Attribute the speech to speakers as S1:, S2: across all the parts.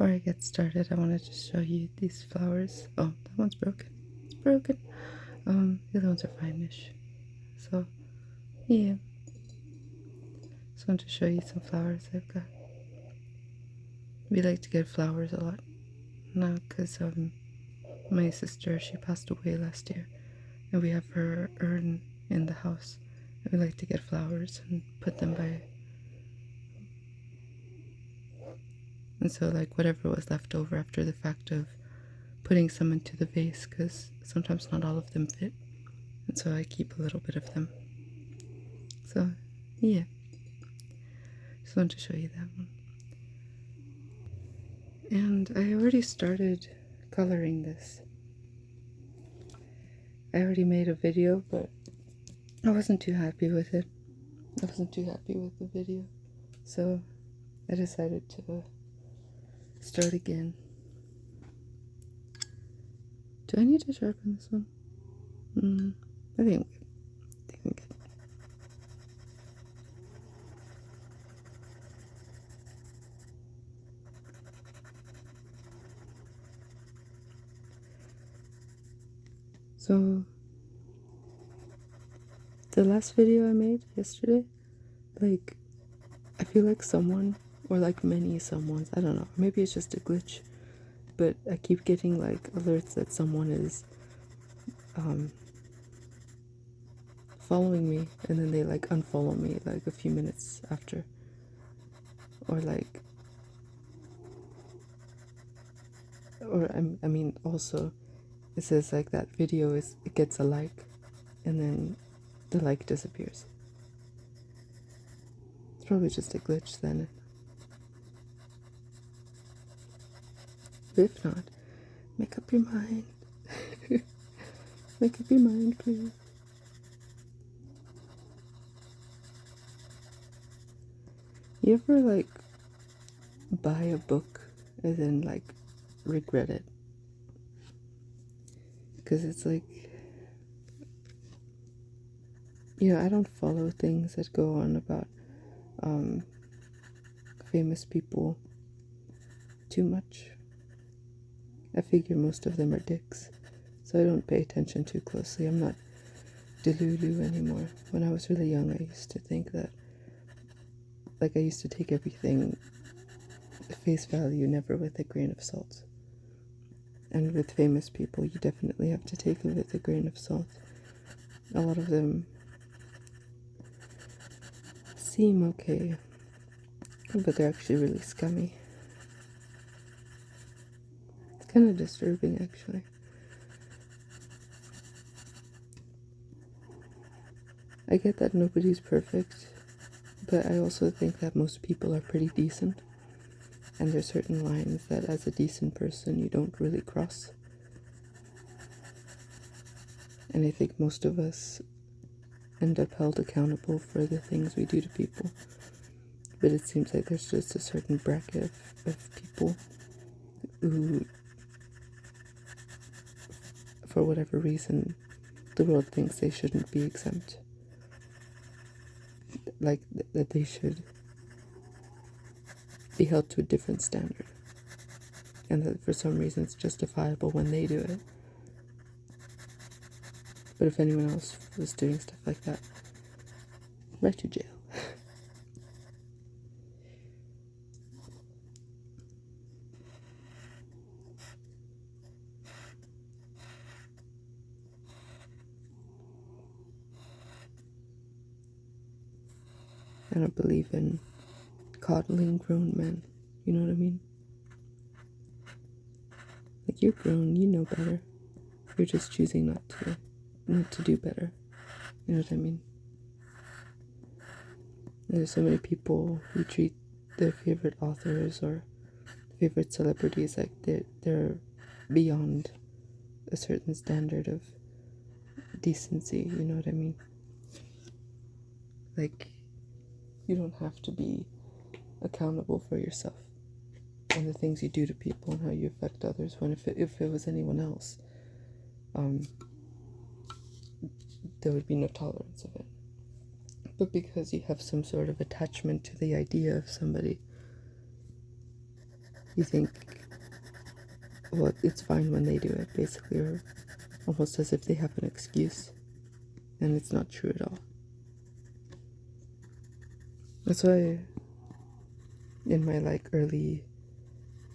S1: before I get started, I wanted to show you these flowers. Oh, that one's broken. It's broken. The other ones are fine-ish. So, yeah. Just wanted to show you some flowers I've got. We like to get flowers a lot. Now, because my sister, she passed away last year, and we have her urn in the house. And we like to get flowers and put them by. And so, like, whatever was left over after the fact of putting some into the vase, because sometimes not all of them fit. And so I keep a little bit of them. So, yeah. Just wanted to show you that one. And I already started coloring this. I already made a video, but I wasn't too happy with it. I wasn't too happy with the video. So I decided to start again. Do I need to sharpen this one? I think I'm good. So the last video I made yesterday, like, I feel like someone, or like many someones, I don't know, maybe it's just a glitch, but I keep getting like alerts that someone is following me, and then they like unfollow me like a few minutes after, or like, or I mean also it says like that video it gets a like, and then the like disappears. It's probably just a glitch then. But if not, make up your mind. Make up your mind, please. You ever like buy a book and then like regret it? Because it's like, you know, I don't follow things that go on about famous people too much. I figure most of them are dicks, so I don't pay attention too closely. I'm not delulu anymore. When I was really young, I used to think that, like, I used to take everything at face value, never with a grain of salt. And with famous people, you definitely have to take it with a grain of salt. A lot of them seem okay, but they're actually really scummy. It's kind of disturbing, actually. I get that nobody's perfect, but I also think that most people are pretty decent, and there's certain lines that as a decent person you don't really cross. And I think most of us end up held accountable for the things we do to people. But it seems like there's just a certain bracket of people who, for whatever reason, the world thinks they shouldn't be exempt. Like, that they should be held to a different standard. And that for some reason it's justifiable when they do it. But if anyone else was doing stuff like that, right to jail. I don't believe in coddling grown men. You know what I mean? Like, you're grown, you know better. You're just choosing not to do better. You know what I mean? There's so many people who treat their favorite authors or favorite celebrities like they're beyond a certain standard of decency. You know what I mean? Like, you don't have to be accountable for yourself and the things you do to people and how you affect others. When if it was anyone else, there would be no tolerance of it. But because you have some sort of attachment to the idea of somebody, you think, well, it's fine when they do it, basically, or almost as if they have an excuse, and it's not true at all. That's why in my like early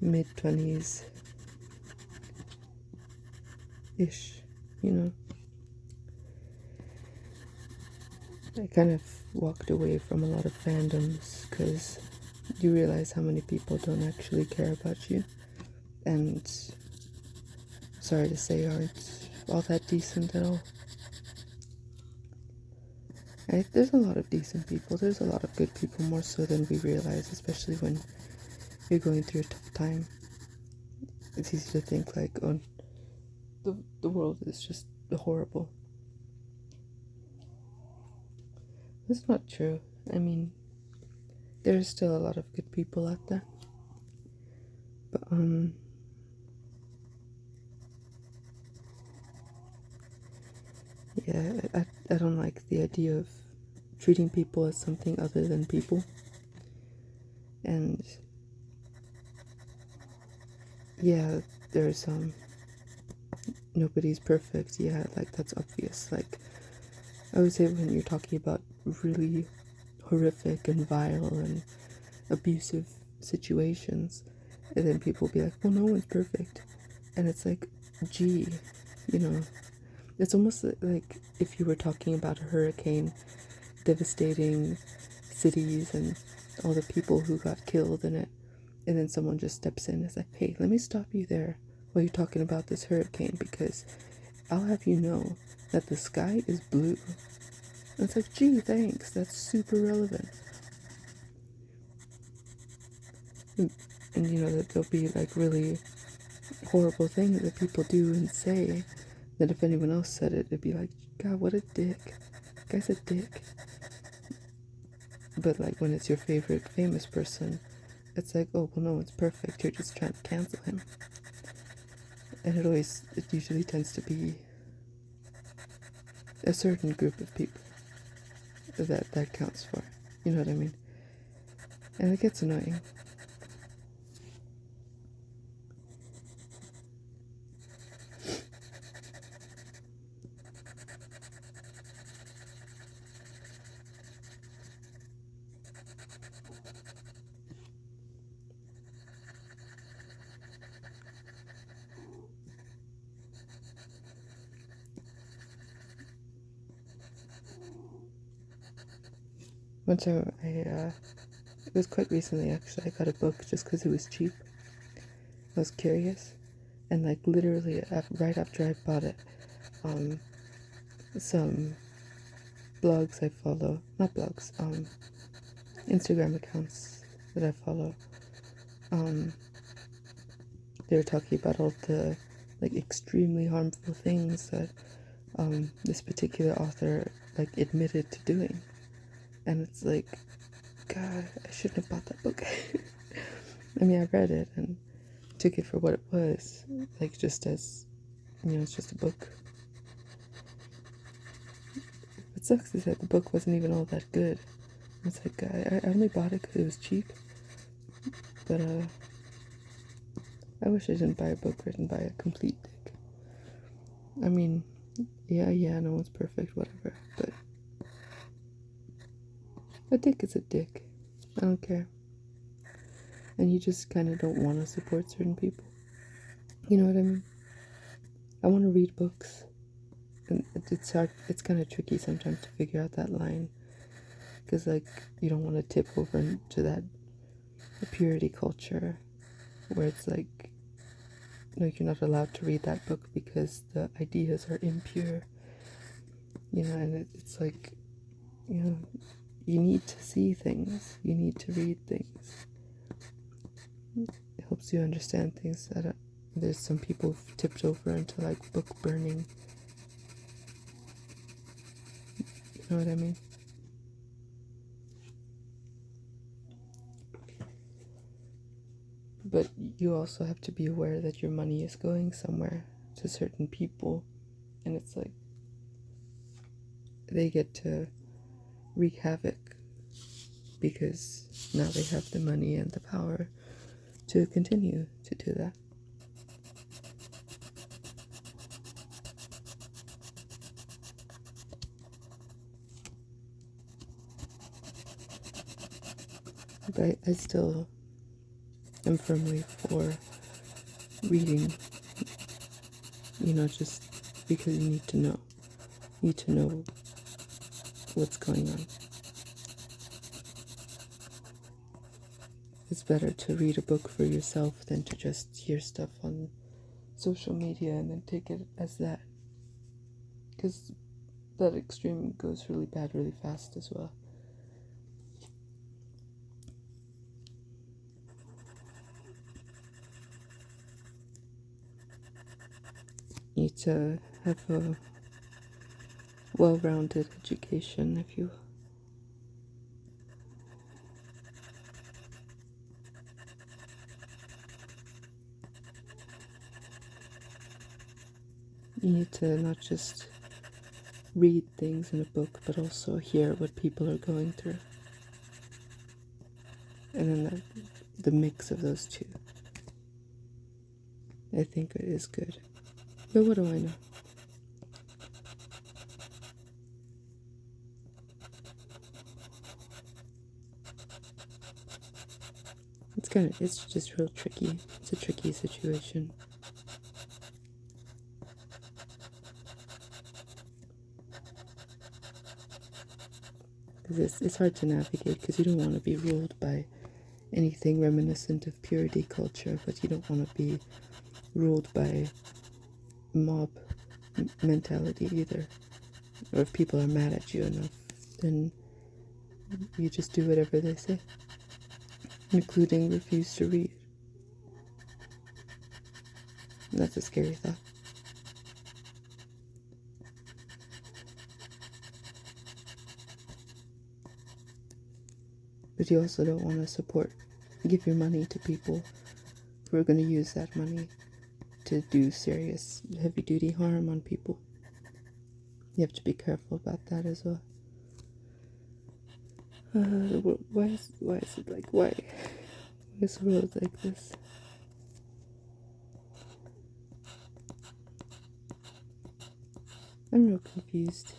S1: mid-20s ish, I kind of walked away from a lot of fandoms because you realize how many people don't actually care about you, and sorry to say, aren't all that decent at all. There's a lot of decent people, there's a lot of good people, more so than we realize, especially when you're going through a tough time. It's easy to think like, oh, the world is just horrible. That's not true. I mean, there's still a lot of good people out there. But, yeah, I don't like the idea of treating people as something other than people. And, yeah, there's, nobody's perfect. Yeah, like, that's obvious. Like, I would say when you're talking about really horrific and vile and abusive situations, and then people will be like, well, no one's perfect. And it's like, gee, it's almost like if you were talking about a hurricane devastating cities and all the people who got killed in it, and then someone just steps in and is like, hey, let me stop you there while you're talking about this hurricane, because I'll have you know that the sky is blue. And it's like, gee, thanks, that's super relevant. And that there'll be like really horrible things that people do and say that if anyone else said it, it'd be like, God, what a dick. That guy's a dick. But like when it's your favorite famous person, it's like, oh, well, no one's perfect, you're just trying to cancel him. And it usually tends to be a certain group of people that counts for. You know what I mean? And it gets annoying. One time it was quite recently actually, I got a book just because it was cheap. I was curious, and like literally right after I bought it, some blogs I follow, not blogs, Instagram accounts that I follow, they were talking about all the like extremely harmful things that this particular author like admitted to doing. And it's like, God, I shouldn't have bought that book. I mean, I read it and took it for what it was, like just as, it's just a book. What sucks is that the book wasn't even all that good. It's like, I only bought it because it was cheap, but I wish I didn't buy a book written by a complete dick. I mean, yeah, no one's perfect, whatever, but a dick is a dick. I don't care. And you just kind of don't want to support certain people. You know what I mean? I want to read books, and it's hard. It's kind of tricky sometimes to figure out that line, because like you don't want to tip over into that purity culture, where it's like, no, you're not allowed to read that book because the ideas are impure. And it's like, you need to see things. You need to read things. It helps you understand things that there's some people who've tipped over into like book burning. You know what I mean? But you also have to be aware that your money is going somewhere to certain people, and it's like they get to wreak havoc because now they have the money and the power to continue to do that. But I still am firmly for reading, just because you need to know. You need to know what's going on. It's better to read a book for yourself than to just hear stuff on social media and then take it as that. Because that extreme goes really bad really fast as well. You need to have a well-rounded education, if you will. You need to not just read things in a book, but also hear what people are going through. And then the mix of those two, I think it is good. But what do I know? It's just real tricky. It's a tricky situation. Because it's hard to navigate, because you don't want to be ruled by anything reminiscent of purity culture, but you don't want to be ruled by mob mentality either. Or if people are mad at you enough, then you just do whatever they say, including refuse to read. And that's a scary thought. But you also don't want to give your money to people who are going to use that money to do serious, heavy-duty harm on people. You have to be careful about that as well. Why is it like, why is the world like this? I'm real confused.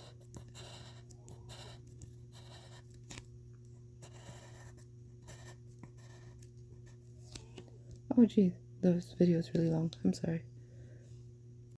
S1: Oh gee, this video is really long. I'm sorry.